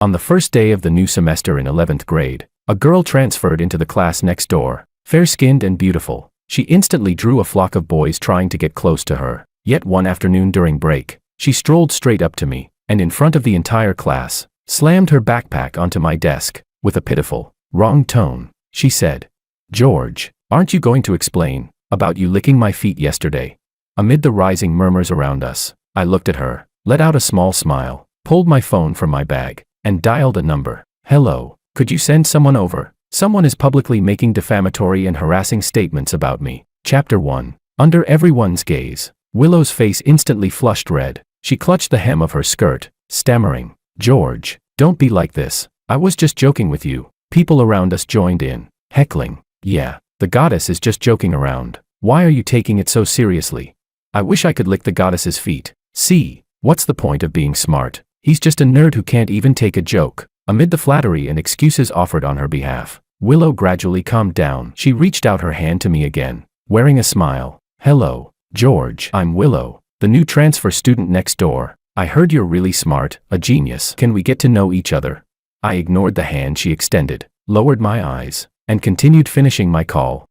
On the first day of the new semester in 11th grade, a girl transferred into the class next door, fair-skinned and beautiful. She instantly drew a flock of boys trying to get close to her. Yet one afternoon during break, she strolled straight up to me, and in front of the entire class, slammed her backpack onto my desk. With a pitiful, wrong tone, she said, "George, aren't you going to explain about you licking my feet yesterday?" Amid the rising murmurs around us, I looked at her, let out a small smile, pulled my phone from my bag, and dialed a number. "Hello, could you send someone over? Someone is publicly making defamatory and harassing statements about me." Chapter 1. Under everyone's gaze, Willow's face instantly flushed red. She clutched the hem of her skirt, stammering, "George, don't be like this. I was just joking with you." People around us joined in, heckling, "Yeah, the goddess is just joking around. Why are you taking it so seriously? I wish I could lick the goddess's feet. See, what's the point of being smart? He's just a nerd who can't even take a joke." Amid the flattery and excuses offered on her behalf, Willow gradually calmed down. She reached out her hand to me again, wearing a smile. "Hello, George. I'm Willow, the new transfer student next door. I heard you're really smart, a genius. Can we get to know each other?" I ignored the hand she extended, lowered my eyes, and continued finishing my call.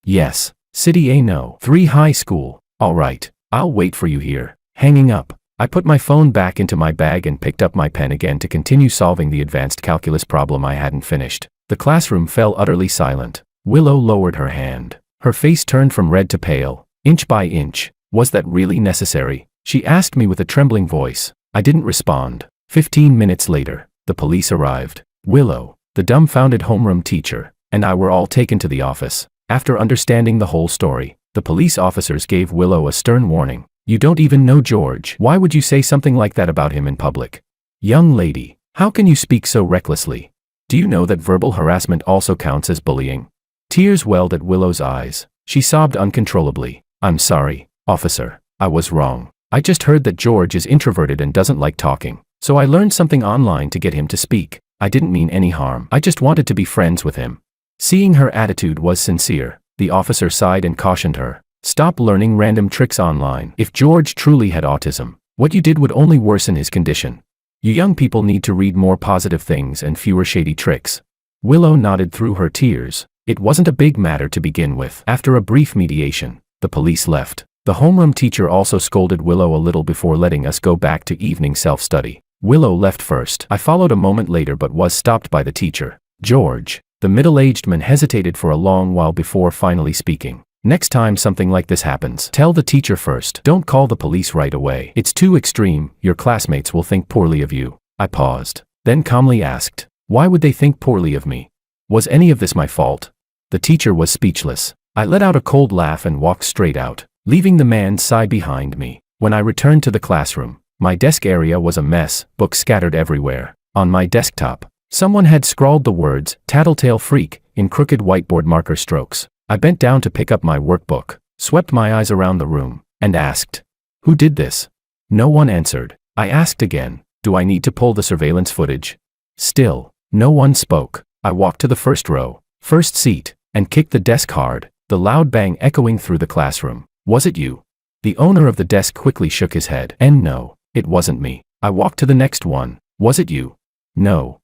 Yes. City A no. 3 high school. All right, I'll wait for you here." Hanging up, I put my phone back into my bag and picked up my pen again to continue solving the advanced calculus problem I hadn't finished. The classroom fell utterly silent. Willow lowered her hand. Her face turned from red to pale, inch by inch. "Was that really necessary?" she asked me with a trembling voice. I didn't respond. 15 minutes later, the police arrived. Willow, the dumbfounded homeroom teacher, and I were all taken to the office. After understanding the whole story, the police officers gave Willow a stern warning. "You don't even know George. Why would you say something like that about him in public? Young lady, how can you speak so recklessly? Do you know that verbal harassment also counts as bullying?" Tears welled at Willow's eyes. She sobbed uncontrollably. "I'm sorry, officer. I was wrong. I just heard that George is introverted and doesn't like talking, so I learned something online to get him to speak. I didn't mean any harm. I just wanted to be friends with him." Seeing her attitude was sincere, the officer sighed and cautioned her, "Stop learning random tricks online. If George truly had autism, what you did would only worsen his condition. You young people need to read more positive things and fewer shady tricks." Willow nodded through her tears. It wasn't a big matter to begin with. After a brief mediation, the police left. The homeroom teacher also scolded Willow a little before letting us go back to evening self-study. Willow left first. I followed a moment later but was stopped by the teacher. "George." The middle-aged man hesitated for a long while before finally speaking. "Next time something like this happens, tell the teacher first. Don't call the police right away. It's too extreme. Your classmates will think poorly of you." I paused, then calmly asked, "Why would they think poorly of me? Was any of this my fault?" The teacher was speechless. I let out a cold laugh and walked straight out, leaving the man's sigh behind me. When I returned to the classroom, my desk area was a mess, books scattered everywhere. On my desktop, someone had scrawled the words, "Tattletale Freak," in crooked whiteboard marker strokes. I bent down to pick up my workbook, swept my eyes around the room, and asked, "Who did this?" No one answered. I asked again, "Do I need to pull the surveillance footage?" Still, no one spoke. I walked to the first row, first seat, and kicked the desk hard, the loud bang echoing through the classroom. "Was it you?" The owner of the desk quickly shook his head. "And no, it wasn't me." I walked to the next one. "Was it you?" No.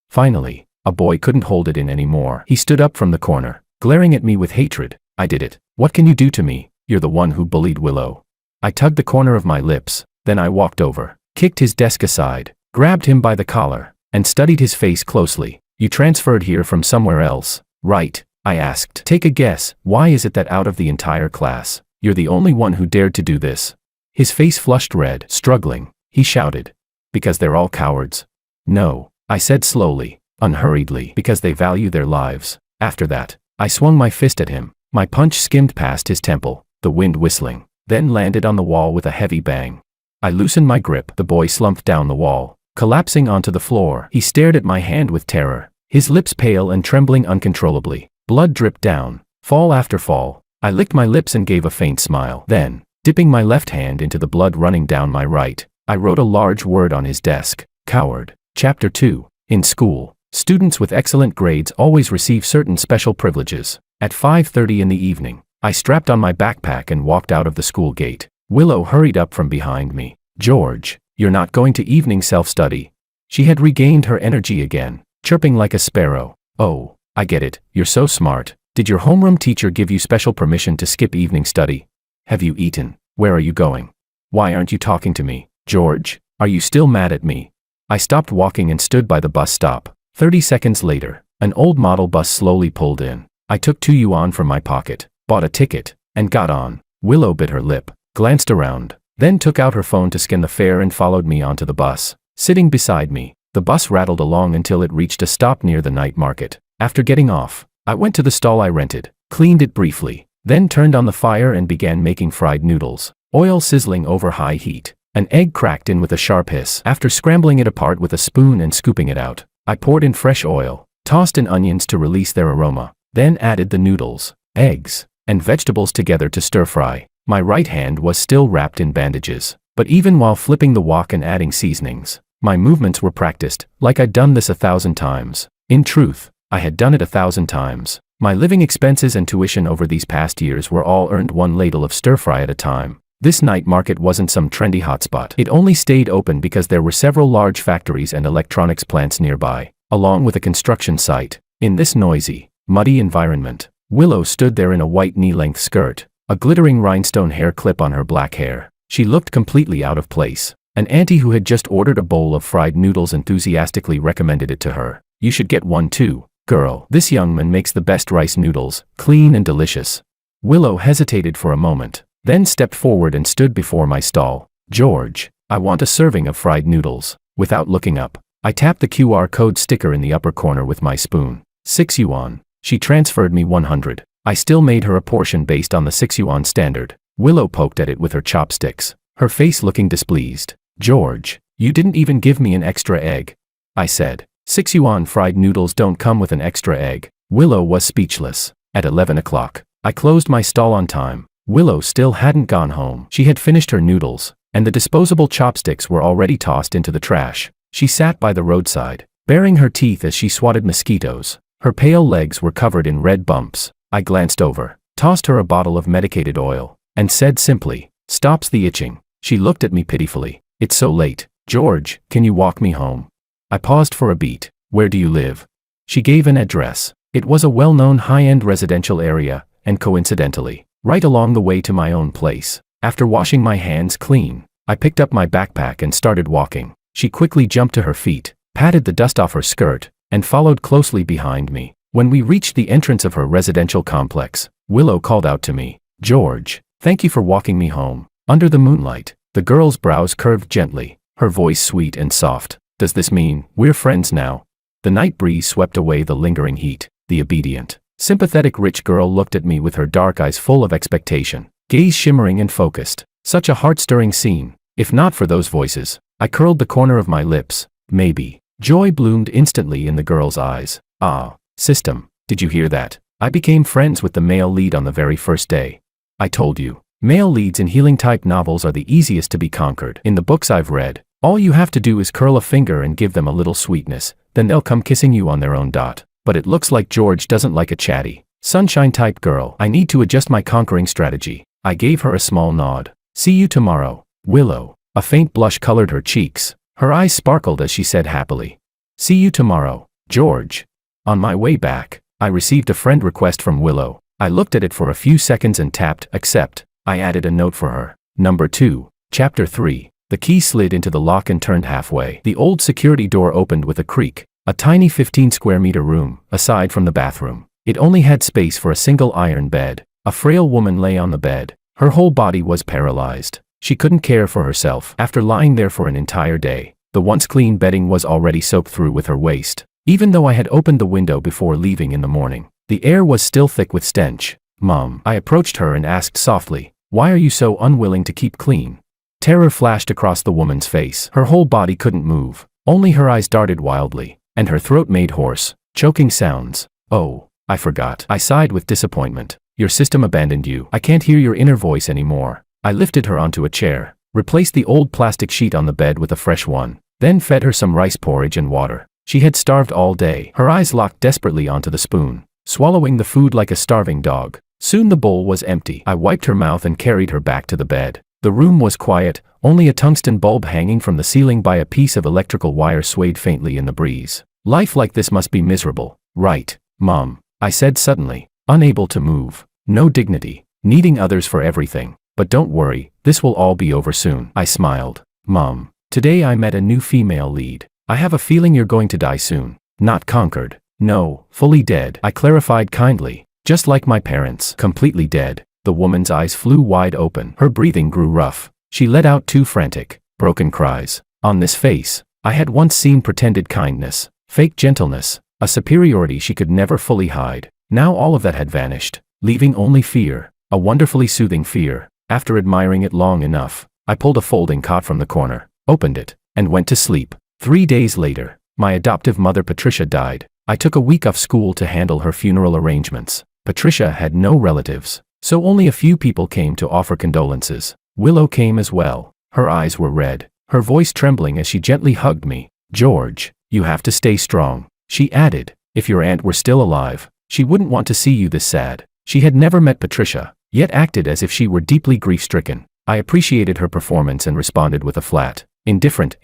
Finally, a boy couldn't hold it in anymore. He stood up from the corner, glaring at me with hatred. "I did it. What can you do to me? You're the one who bullied Willow." I tugged the corner of my lips, then I walked over, kicked his desk aside, grabbed him by the collar, and studied his face closely. "You transferred here from somewhere else, right?" I asked. "Take a guess. Why is it that out of the entire class, you're the only one who dared to do this?" His face flushed red. Struggling, he shouted, "Because they're all cowards." "No," I said slowly, unhurriedly, "because they value their lives." After that, I swung my fist at him. My punch skimmed past his temple, the wind whistling, then landed on the wall with a heavy bang. I loosened my grip. The boy slumped down the wall, collapsing onto the floor. He stared at my hand with terror, his lips pale and trembling uncontrollably. Blood dripped down, fall after fall. I licked my lips and gave a faint smile. Then, dipping my left hand into the blood running down my right, I wrote a large word on his desk. Coward. Chapter 2. In school, students with excellent grades always receive certain special privileges. At 5:30 in the evening, I strapped on my backpack and walked out of the school gate. Willow hurried up from behind me. "George, you're not going to evening self-study?" She had regained her energy again, chirping like a sparrow. "Oh, I get it, you're so smart. Did your homeroom teacher give you special permission to skip evening study? Have you eaten? Where are you going? Why aren't you talking to me? George, are you still mad at me?" I stopped walking and stood by the bus stop. 30 seconds later, an old model bus slowly pulled in. I took 2 yuan from my pocket, bought a ticket, and got on. Willow bit her lip, glanced around, then took out her phone to scan the fare and followed me onto the bus. Sitting beside me, the bus rattled along until it reached a stop near the night market. After getting off, I went to the stall I rented, cleaned it briefly, then turned on the fire and began making fried noodles. Oil sizzling over high heat. An egg cracked in with a sharp hiss. After scrambling it apart with a spoon and scooping it out, I poured in fresh oil, tossed in onions to release their aroma, then added the noodles, eggs, and vegetables together to stir-fry. My right hand was still wrapped in bandages, but even while flipping the wok and adding seasonings, my movements were practiced, like I'd done this 1,000 times. In truth, I had done it 1,000 times. My living expenses and tuition over these past years were all earned one ladle of stir-fry at a time. This night market wasn't some trendy hotspot. It only stayed open because there were several large factories and electronics plants nearby, along with a construction site. In this noisy, muddy environment, Willow stood there in a white knee-length skirt, a glittering rhinestone hair clip on her black hair. She looked completely out of place. An auntie who had just ordered a bowl of fried noodles enthusiastically recommended it to her. "You should get one too, girl. This young man makes the best rice noodles, clean and delicious." Willow hesitated for a moment, then stepped forward and stood before my stall. "George, I want a serving of fried noodles." Without looking up, I tapped the QR code sticker in the upper corner with my spoon. 6 yuan. She transferred me 100. I still made her a portion based on the 6 yuan standard. Willow poked at it with her chopsticks, her face looking displeased. "George, you didn't even give me an extra egg," I said. 6 yuan fried noodles don't come with an extra egg. Willow was speechless. At 11 o'clock, I closed my stall on time. Willow still hadn't gone home. She had finished her noodles, and the disposable chopsticks were already tossed into the trash. She sat by the roadside, baring her teeth as she swatted mosquitoes. Her pale legs were covered in red bumps. I glanced over, tossed her a bottle of medicated oil, and said simply, "Stops the itching." She looked at me pitifully. "It's so late. George, can you walk me home?" I paused for a beat. "Where do you live?" She gave an address. It was a well-known high-end residential area, and coincidentally, right along the way to my own place. After washing my hands clean, I picked up my backpack and started walking. She quickly jumped to her feet, patted the dust off her skirt, and followed closely behind me. When we reached the entrance of her residential complex, Willow called out to me, "George, thank you for walking me home." Under the moonlight, the girl's brows curved gently, her voice sweet and soft. "Does this mean we're friends now?" The night breeze swept away the lingering heat. The obedient, sympathetic rich girl looked at me with her dark eyes full of expectation, gaze shimmering and focused. Such a heart-stirring scene. If not for those voices, I curled the corner of my lips. Maybe. Joy bloomed instantly in the girl's eyes. "Ah, system, did you hear that? I became friends with the male lead on the very first day. I told you, male leads in healing-type novels are the easiest to be conquered. In the books I've read, all you have to do is curl a finger and give them a little sweetness, then they'll come kissing you on their own dot. But it looks like George doesn't like a chatty, sunshine-type girl. I need to adjust my conquering strategy." I gave her a small nod. "See you tomorrow, Willow." A faint blush colored her cheeks. Her eyes sparkled as she said happily, "See you tomorrow, George." On my way back, I received a friend request from Willow. I looked at it for a few seconds and tapped accept. I added a note for her. Number 2, Chapter 3. The key slid into the lock and turned halfway. The old security door opened with a creak. A tiny 15-square-meter room, aside from the bathroom. It only had space for a single iron bed. A frail woman lay on the bed. Her whole body was paralyzed. She couldn't care for herself. After lying there for an entire day, the once clean bedding was already soaked through with her waist. Even though I had opened the window before leaving in the morning, the air was still thick with stench. "Mom," I approached her and asked softly, "why are you so unwilling to keep clean?" Terror flashed across the woman's face. Her whole body couldn't move. Only her eyes darted wildly, and her throat made hoarse, choking sounds. "Oh, I forgot." I sighed with disappointment. "Your system abandoned you. I can't hear your inner voice anymore." I lifted her onto a chair, replaced the old plastic sheet on the bed with a fresh one, then fed her some rice porridge and water. She had starved all day. Her eyes locked desperately onto the spoon, swallowing the food like a starving dog. Soon the bowl was empty. I wiped her mouth and carried her back to the bed. The room was quiet, only a tungsten bulb hanging from the ceiling by a piece of electrical wire swayed faintly in the breeze. Life like this must be miserable, right, Mom? I said suddenly, unable to move. No dignity, needing others for everything. But don't worry, this will all be over soon. I smiled. Mom, today I met a new female lead. I have a feeling you're going to die soon. Not conquered. No, fully dead. I clarified kindly. Just like my parents. Completely dead. The woman's eyes flew wide open. Her breathing grew rough. She let out 2 frantic, broken cries. On this face, I had once seen pretended kindness, fake gentleness, a superiority she could never fully hide. Now all of that had vanished, leaving only fear, a wonderfully soothing fear. After admiring it long enough, I pulled a folding cot from the corner, opened it, and went to sleep. 3 days later, my adoptive mother Patricia died. I took a week off school to handle her funeral arrangements. Patricia had no relatives, so only a few people came to offer condolences. Willow came as well. Her eyes were red, her voice trembling as she gently hugged me. George, you have to stay strong. She added, if your aunt were still alive, she wouldn't want to see you this sad. She had never met Patricia, yet acted as if she were deeply grief-stricken. I appreciated her performance and responded with a flat, indifferent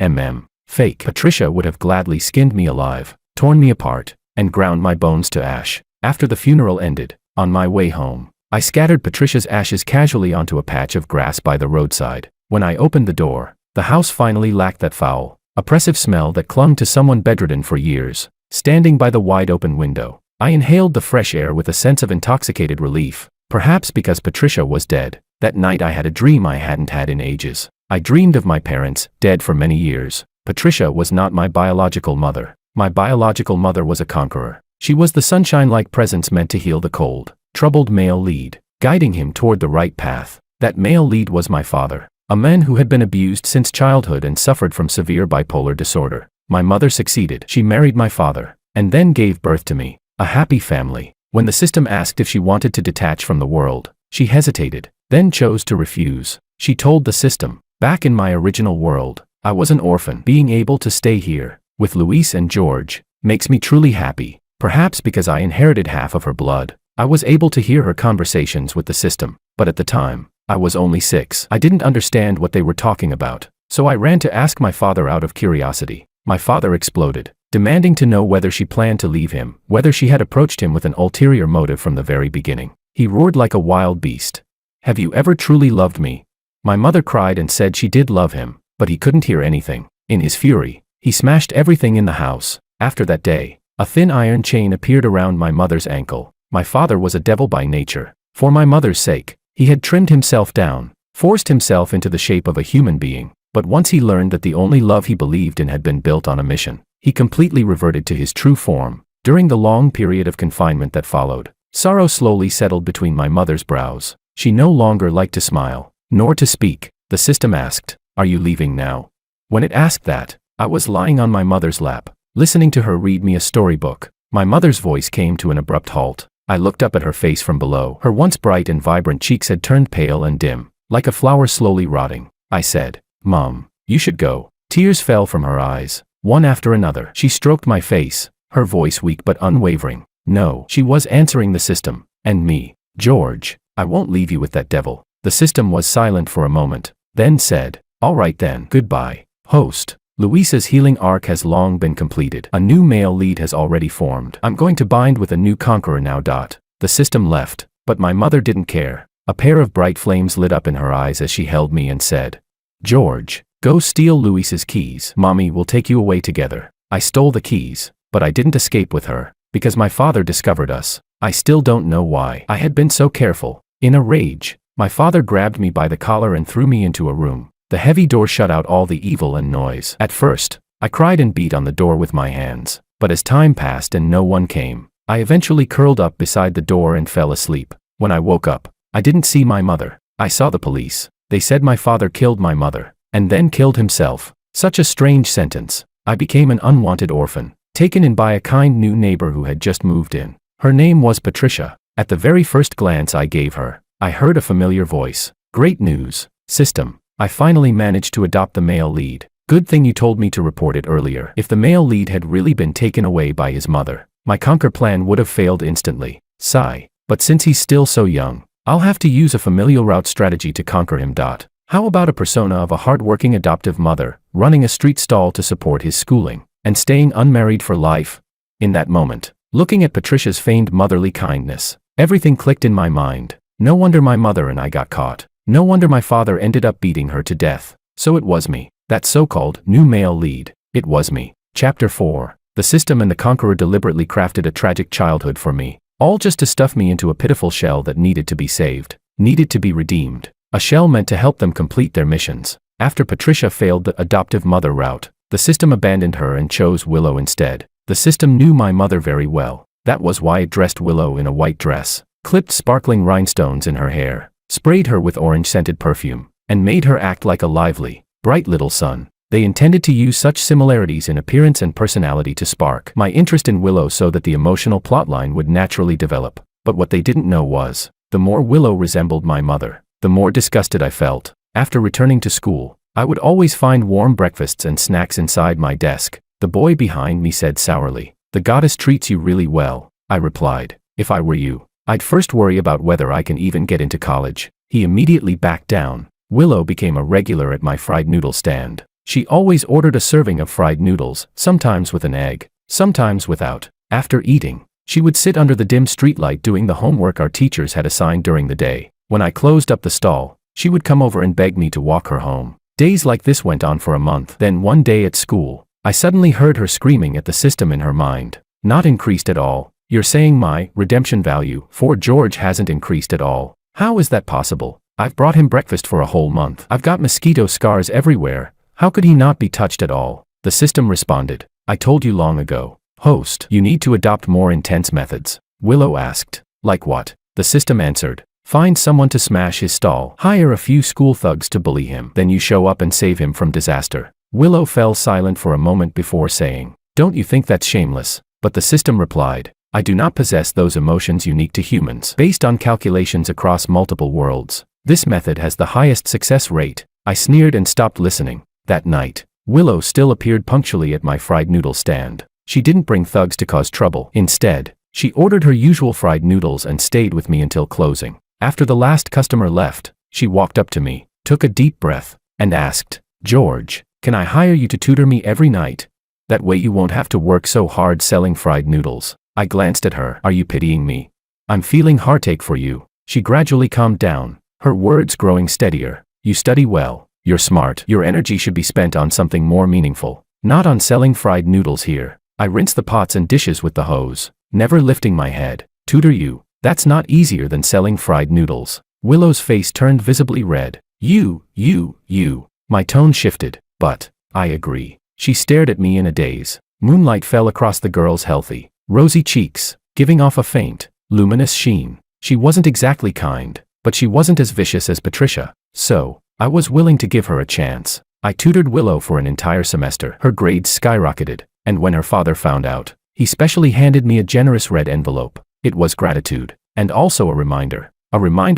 fake. Patricia would have gladly skinned me alive, torn me apart, and ground my bones to ash. After the funeral ended, on my way home, I scattered Patricia's ashes casually onto a patch of grass by the roadside. When I opened the door, the house finally lacked that foul, oppressive smell that clung to someone bedridden for years. Standing by the wide-open window, I inhaled the fresh air with a sense of intoxicated relief. Perhaps because Patricia was dead, that night I had a dream I hadn't had in ages. I dreamed of my parents, dead for many years. Patricia was not my biological mother. My biological mother was a conqueror. She was the sunshine-like presence meant to heal the cold, troubled male lead, guiding him toward the right path. That male lead was my father, a man who had been abused since childhood and suffered from severe bipolar disorder. My mother succeeded. She married my father, and then gave birth to me. A happy family. When the system asked if she wanted to detach from the world, she hesitated, then chose to refuse. She told the system, back in my original world, I was an orphan. Being able to stay here, with Luis and George, makes me truly happy. Perhaps because I inherited half of her blood, I was able to hear her conversations with the system. But at the time, I was only 6. I didn't understand what they were talking about, so I ran to ask my father out of curiosity. My father exploded, demanding to know whether she planned to leave him, whether she had approached him with an ulterior motive from the very beginning. He roared like a wild beast. Have you ever truly loved me? My mother cried and said she did love him, but he couldn't hear anything. In his fury, he smashed everything in the house. After that day, a thin iron chain appeared around my mother's ankle. My father was a devil by nature. For my mother's sake, he had trimmed himself down, forced himself into the shape of a human being. But once he learned that the only love he believed in had been built on a mission, he completely reverted to his true form. During the long period of confinement that followed, sorrow slowly settled between my mother's brows. She no longer liked to smile, nor to speak. The system asked, "Are you leaving now?" When it asked that, I was lying on my mother's lap, listening to her read me a storybook. My mother's voice came to an abrupt halt. I looked up at her face from below. Her once bright and vibrant cheeks had turned pale and dim, like a flower slowly rotting. I said, "Mom, you should go." Tears fell from her eyes, one after another. She stroked my face, her voice weak but unwavering. No, she was answering the system, and me. "George, I won't leave you with that devil." The system was silent for a moment, then said, "All right then, goodbye, host. Luisa's healing arc has long been completed. A new male lead has already formed. I'm going to bind with a new conqueror now. The system left, but my mother didn't care. A pair of bright flames lit up in her eyes as she held me and said, "George, go steal Luis's keys. Mommy will take you away together." I stole the keys, but I didn't escape with her, because my father discovered us. I still don't know why I had been so careful. In a rage, my father grabbed me by the collar and threw me into a room. The heavy door shut out all the evil and noise. At first, I cried and beat on the door with my hands, but as time passed and no one came, I eventually curled up beside the door and fell asleep. When I woke up, I didn't see my mother. I saw the police. They said my father killed my mother, and then killed himself. Such a strange sentence. I became an unwanted orphan, taken in by a kind new neighbor who had just moved in. Her name was Patricia. At the very first glance I gave her, I heard a familiar voice. "Great news, system. I finally managed to adopt the male lead. Good thing you told me to report it earlier." If the male lead had really been taken away by his mother, my conquer plan would have failed instantly. Sigh. But since he's still so young, I'll have to use a familial route strategy to conquer him. How about a persona of a hardworking adoptive mother, running a street stall to support his schooling, and staying unmarried for life? In that moment, looking at Patricia's feigned motherly kindness, everything clicked in my mind. No wonder my mother and I got caught. No wonder my father ended up beating her to death. So it was me, that so-called new male lead. It was me. Chapter 4. The system and the conqueror deliberately crafted a tragic childhood for me, all just to stuff me into a pitiful shell that needed to be saved, needed to be redeemed. A shell meant to help them complete their missions. After Patricia failed the adoptive mother route, the system abandoned her and chose Willow instead. The system knew my mother very well. That was why it dressed Willow in a white dress, clipped sparkling rhinestones in her hair, sprayed her with orange-scented perfume, and made her act like a lively, bright little sun. They intended to use such similarities in appearance and personality to spark my interest in Willow so that the emotional plotline would naturally develop. But what they didn't know was, the more Willow resembled my mother, the more disgusted I felt. After returning to school, I would always find warm breakfasts and snacks inside my desk. The boy behind me said sourly, "The goddess treats you really well." I replied, "If I were you, I'd first worry about whether I can even get into college." He immediately backed down. Willow became a regular at my fried noodle stand. She always ordered a serving of fried noodles, sometimes with an egg, sometimes without. After eating, she would sit under the dim streetlight doing the homework our teachers had assigned during the day. When I closed up the stall, she would come over and beg me to walk her home. Days like this went on for a month. Then one day at school, I suddenly heard her screaming at the system in her mind. "Not increased at all. You're saying my redemption value for George hasn't increased at all. How is that possible? I've brought him breakfast for a whole month. I've got mosquito scars everywhere. How could he not be touched at all?" The system responded, "I told you long ago. Host, you need to adopt more intense methods." Willow asked, "Like what?" The system answered, "Find someone to smash his stall. Hire a few school thugs to bully him. Then you show up and save him from disaster." Willow fell silent for a moment before saying, "Don't you think that's shameless?" But the system replied, "I do not possess those emotions unique to humans. Based on calculations across multiple worlds, this method has the highest success rate." I sneered and stopped listening. That night, Willow still appeared punctually at my fried noodle stand. She didn't bring thugs to cause trouble. Instead, she ordered her usual fried noodles and stayed with me until closing. After the last customer left, she walked up to me, took a deep breath, and asked, "George, can I hire you to tutor me every night? That way you won't have to work so hard selling fried noodles." I glanced at her. "Are you pitying me? I'm feeling heartache for you." She gradually calmed down, her words growing steadier. "You study well. You're smart. Your energy should be spent on something more meaningful, not on selling fried noodles here." I rinsed the pots and dishes with the hose, never lifting my head. "Tutor you? That's not easier than selling fried noodles." Willow's face turned visibly red. You. My tone shifted. "But, I agree." She stared at me in a daze. Moonlight fell across the girl's healthy, rosy cheeks, giving off a faint, luminous sheen. She wasn't exactly kind, but she wasn't as vicious as Patricia. So, I was willing to give her a chance. I tutored Willow for an entire semester. Her grades skyrocketed, and when her father found out, he specially handed me a generous red envelope. It was gratitude, and also a reminder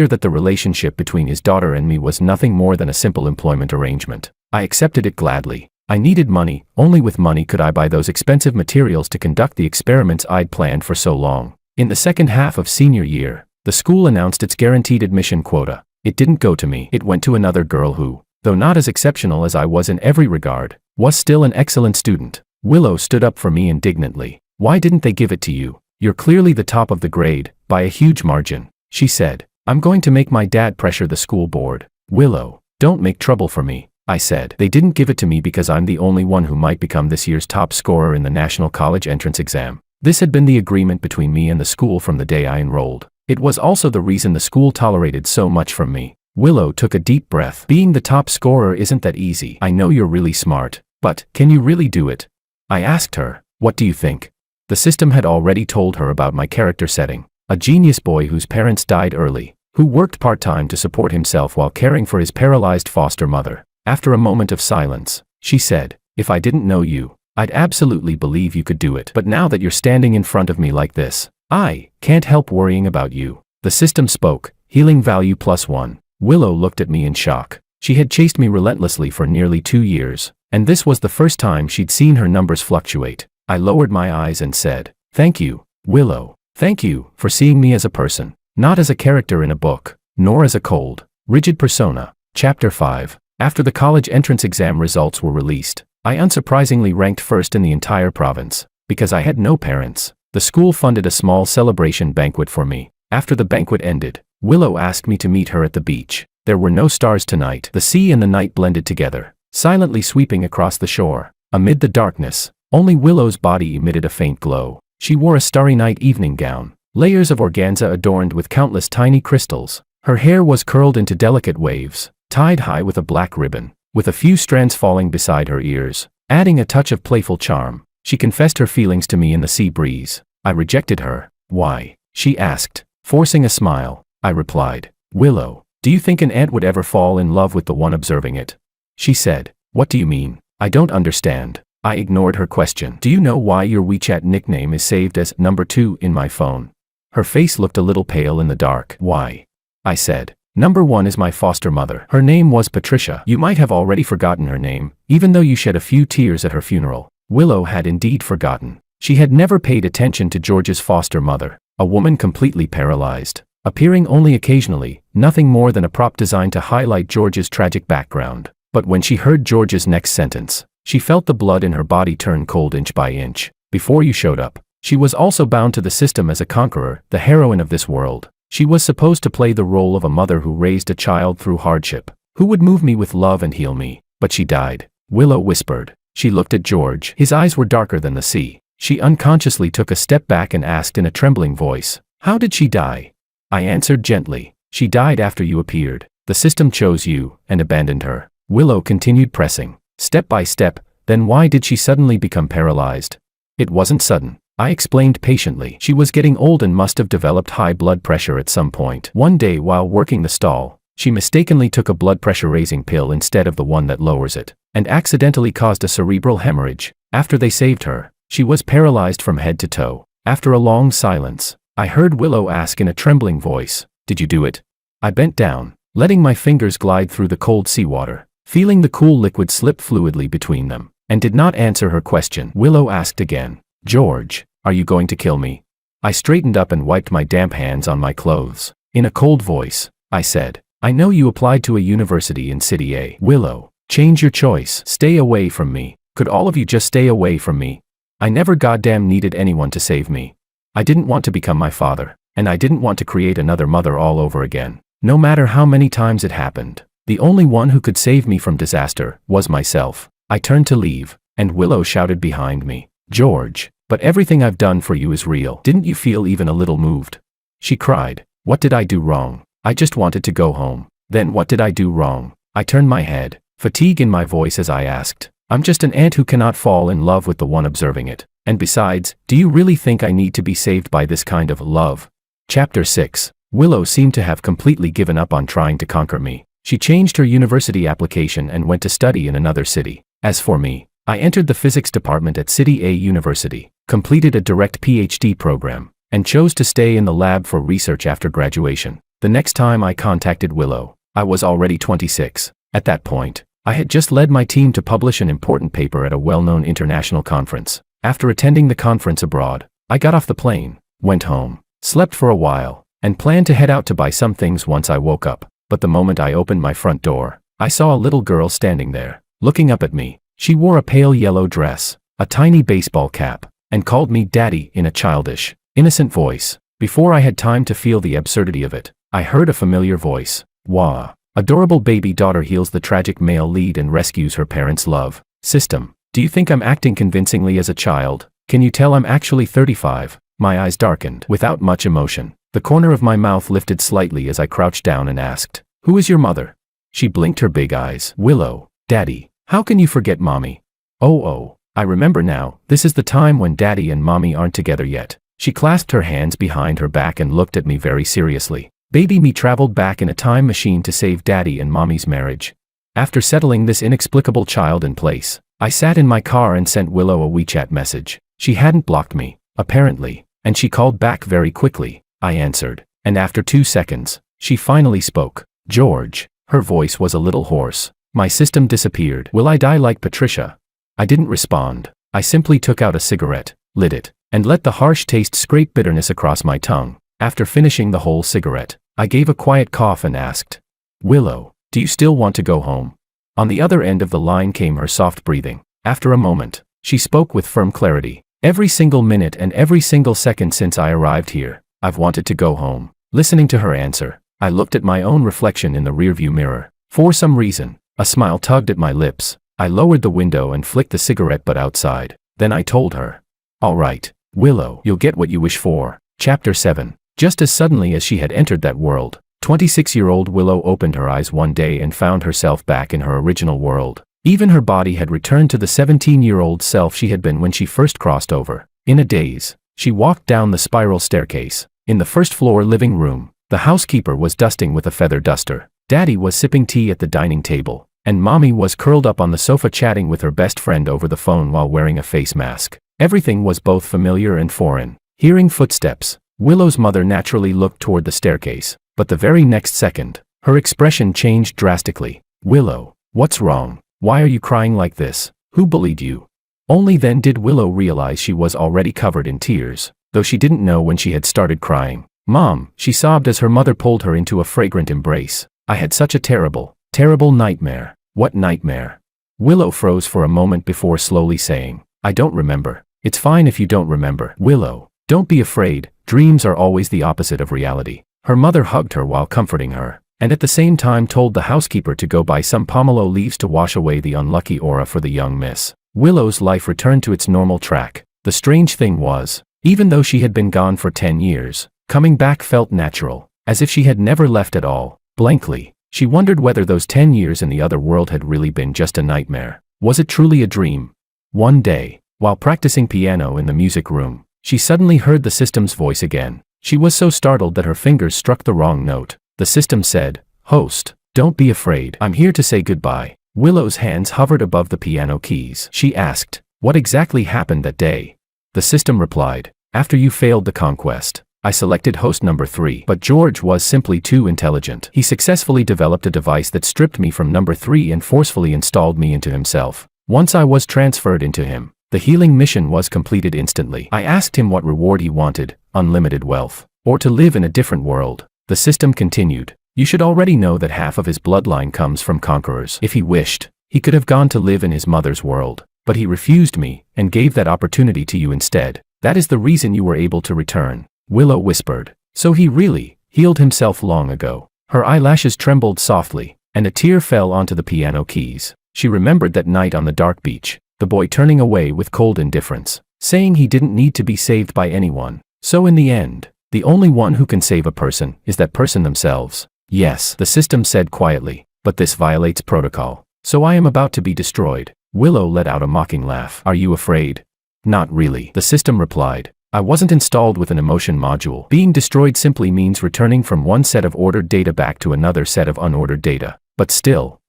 that the relationship between his daughter and me was nothing more than a simple employment arrangement. I accepted it gladly. I needed money. Only with money could I buy those expensive materials to conduct the experiments I'd planned for so long. In the second half of senior year, the school announced its guaranteed admission quota. It didn't go to me. It went to another girl who, though not as exceptional as I was in every regard, was still an excellent student. Willow stood up for me indignantly. "Why didn't they give it to you? You're clearly the top of the grade, by a huge margin," she said. "I'm going to make my dad pressure the school board." "Willow, don't make trouble for me," I said. "They didn't give it to me because I'm the only one who might become this year's top scorer in the National College Entrance Exam." This had been the agreement between me and the school from the day I enrolled. It was also the reason the school tolerated so much from me. Willow took a deep breath. "Being the top scorer isn't that easy. I know you're really smart, but can you really do it?" I asked her, "What do you think?" The system had already told her about my character setting. A genius boy whose parents died early, who worked part-time to support himself while caring for his paralyzed foster mother. After a moment of silence, she said, "If I didn't know you, I'd absolutely believe you could do it. But now that you're standing in front of me like this, I can't help worrying about you." The system spoke, healing value +1. Willow looked at me in shock. She had chased me relentlessly for nearly 2 years, and this was the first time she'd seen her numbers fluctuate. I lowered my eyes and said, "Thank you, Willow. Thank you for seeing me as a person, not as a character in a book, nor as a cold, rigid persona." Chapter 5. After the college entrance exam results were released, I unsurprisingly ranked first in the entire province. Because I had no parents, the school funded a small celebration banquet for me. After the banquet ended, Willow asked me to meet her at the beach. There were no stars tonight. The sea and the night blended together, silently sweeping across the shore. Amid the darkness, only Willow's body emitted a faint glow. She wore a starry night evening gown, layers of organza adorned with countless tiny crystals. Her hair was curled into delicate waves, tied high with a black ribbon, with a few strands falling beside her ears, adding a touch of playful charm. She confessed her feelings to me in the sea breeze. I rejected her. Why? She asked, forcing a smile. I replied, Willow, do you think an ant would ever fall in love with the one observing it? She said, what do you mean? I don't understand. I ignored her question. Do you know why your WeChat nickname is saved as number 2 in my phone? Her face looked a little pale in the dark. Why? I said, number 1 is my foster mother. Her name was Patricia. You might have already forgotten her name, even though you shed a few tears at her funeral. Willow had indeed forgotten. She had never paid attention to George's foster mother, a woman completely paralyzed, appearing only occasionally, nothing more than a prop designed to highlight George's tragic background. But when she heard George's next sentence, she felt the blood in her body turn cold inch by inch. Before you showed up, she was also bound to the system as a conqueror, the heroine of this world. She was supposed to play the role of a mother who raised a child through hardship, who would move me with love and heal me. But she died. Willow whispered. She looked at George. His eyes were darker than the sea. She unconsciously took a step back and asked in a trembling voice, how did she die? I answered gently, she died after you appeared. The system chose you and abandoned her. Willow continued pressing, step by step. Then why did she suddenly become paralyzed? It wasn't sudden. I explained patiently. She was getting old and must have developed high blood pressure at some point. One day while working the stall, she mistakenly took a blood pressure raising pill instead of the one that lowers it, and accidentally caused a cerebral hemorrhage. After they saved her, she was paralyzed from head to toe. After a long silence, I heard Willow ask in a trembling voice, did you do it? I bent down, letting my fingers glide through the cold seawater, feeling the cool liquid slip fluidly between them, and did not answer her question. Willow asked again, George, are you going to kill me? I straightened up and wiped my damp hands on my clothes. In a cold voice, I said, I know you applied to a university in City A. Willow, change your choice. Stay away from me. Could all of you just stay away from me? I never goddamn needed anyone to save me. I didn't want to become my father, and I didn't want to create another mother all over again. No matter how many times it happened, the only one who could save me from disaster was myself. I turned to leave, and Willow shouted behind me, George, but everything I've done for you is real. Didn't you feel even a little moved? She cried, what did I do wrong? I just wanted to go home. Then what did I do wrong? I turned my head, fatigue in my voice as I asked, I'm just an ant who cannot fall in love with the one observing it. And besides, do you really think I need to be saved by this kind of love? Chapter 6. Willow seemed to have completely given up on trying to conquer me. She changed her university application and went to study in another city. As for me, I entered the physics department at City A University, completed a direct PhD program, and chose to stay in the lab for research after graduation. The next time I contacted Willow, I was already 26. At that point, I had just led my team to publish an important paper at a well-known international conference. After attending the conference abroad, I got off the plane, went home, slept for a while, and planned to head out to buy some things once I woke up. But the moment I opened my front door, I saw a little girl standing there, looking up at me. She wore a pale yellow dress, a tiny baseball cap, and called me Daddy in a childish, innocent voice. Before I had time to feel the absurdity of it, I heard a familiar voice. Wah. Adorable baby daughter heals the tragic male lead and rescues her parents' love system. Do you think I'm acting convincingly as a child? Can you tell I'm actually 35? My eyes darkened. Without much emotion, the corner of my mouth lifted slightly as I crouched down and asked, who is your mother? She blinked her big eyes. Willow. Daddy. How can you forget Mommy? Oh, I remember now. This is the time when Daddy and Mommy aren't together yet. She clasped her hands behind her back and looked at me very seriously. Baby me traveled back in a time machine to save Daddy and Mommy's marriage. After settling this inexplicable child in place, I sat in my car and sent Willow a WeChat message. She hadn't blocked me, apparently, and she called back very quickly. I answered, and after 2 seconds, she finally spoke. George. Her voice was a little hoarse. My system disappeared. Will I die like Patricia? I didn't respond. I simply took out a cigarette, lit it, and let the harsh taste scrape bitterness across my tongue. After finishing the whole cigarette, I gave a quiet cough and asked, Willow, Do you still want to go home? On the other end of the line came her soft breathing. After a moment, she spoke with firm clarity. Every single minute and every single second since I arrived here, I've wanted to go home. Listening to her answer, I looked at my own reflection in the rearview mirror. For some reason, a smile tugged at my lips. I lowered the window and flicked the cigarette butt outside. Then I told her, "All right, Willow, you'll get what you wish for." Chapter 7. Just as suddenly as she had entered that world, 26-year-old Willow opened her eyes one day and found herself back in her original world. Even her body had returned to the 17-year-old self she had been when she first crossed over. In a daze, she walked down the spiral staircase. In the first-floor living room, the housekeeper was dusting with a feather duster. Daddy was sipping tea at the dining table, and Mommy was curled up on the sofa chatting with her best friend over the phone while wearing a face mask. Everything was both familiar and foreign. Hearing footsteps, Willow's mother naturally looked toward the staircase, but the very next second, her expression changed drastically. "Willow, what's wrong? Why are you crying like this? Who bullied you?" Only then did Willow realize she was already covered in tears, though she didn't know when she had started crying. "Mom," she sobbed as her mother pulled her into a fragrant embrace. "I had such a terrible, terrible nightmare." "What nightmare?" Willow froze for a moment before slowly saying, "I don't remember." "It's fine if you don't remember, Willow. Don't be afraid, dreams are always the opposite of reality." Her mother hugged her while comforting her, and at the same time told the housekeeper to go buy some pomelo leaves to wash away the unlucky aura for the young miss. Willow's life returned to its normal track. The strange thing was, even though she had been gone for 10 years, coming back felt natural, as if she had never left at all. Blankly, she wondered whether those 10 years in the other world had really been just a nightmare. Was it truly a dream? One day, while practicing piano in the music room, she suddenly heard the system's voice again. She was so startled that her fingers struck the wrong note. The system said, "Host, don't be afraid. I'm here to say goodbye." Willow's hands hovered above the piano keys. She asked, "What exactly happened that day?" The system replied, "After you failed the conquest, I selected host number 3. But George was simply too intelligent. He successfully developed a device that stripped me from number 3 and forcefully installed me into himself. Once I was transferred into him, the healing mission was completed instantly. I asked him what reward he wanted, unlimited wealth, or to live in a different world." The system continued, "You should already know that half of his bloodline comes from conquerors. If he wished, he could have gone to live in his mother's world, but he refused me and gave that opportunity to you instead. That is the reason you were able to return." Willow whispered, "So he really healed himself long ago." Her eyelashes trembled softly, and a tear fell onto the piano keys. She remembered that night on the dark beach, the boy turning away with cold indifference, saying he didn't need to be saved by anyone. So in the end, the only one who can save a person is that person themselves. "Yes," the system said quietly, "but this violates protocol. So I am about to be destroyed." Willow let out a mocking laugh. "Are you afraid?" "Not really," the system replied. "I wasn't installed with an emotion module. Being destroyed simply means returning from one set of ordered data back to another set of unordered data. But still,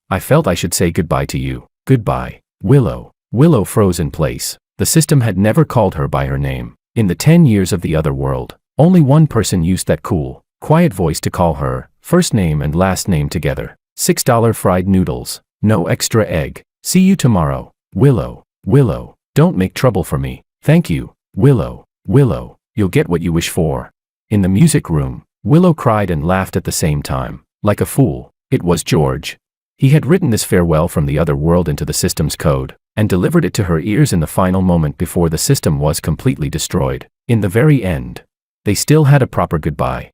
I felt I should say goodbye to you." "Goodbye, Willow." Willow froze in place. The system had never called her by her name. In the 10 years of the other world, only one person used that cool, quiet voice to call her, first name and last name together. $6 fried noodles, no extra egg. "See you tomorrow, Willow. Willow, don't make trouble for me. Thank you, Willow. Willow, you'll get what you wish for." In the music room, Willow cried and laughed at the same time. Like a fool, it was George. He had written this farewell from the other world into the system's code, and delivered it to her ears in the final moment before the system was completely destroyed. In the very end, they still had a proper goodbye.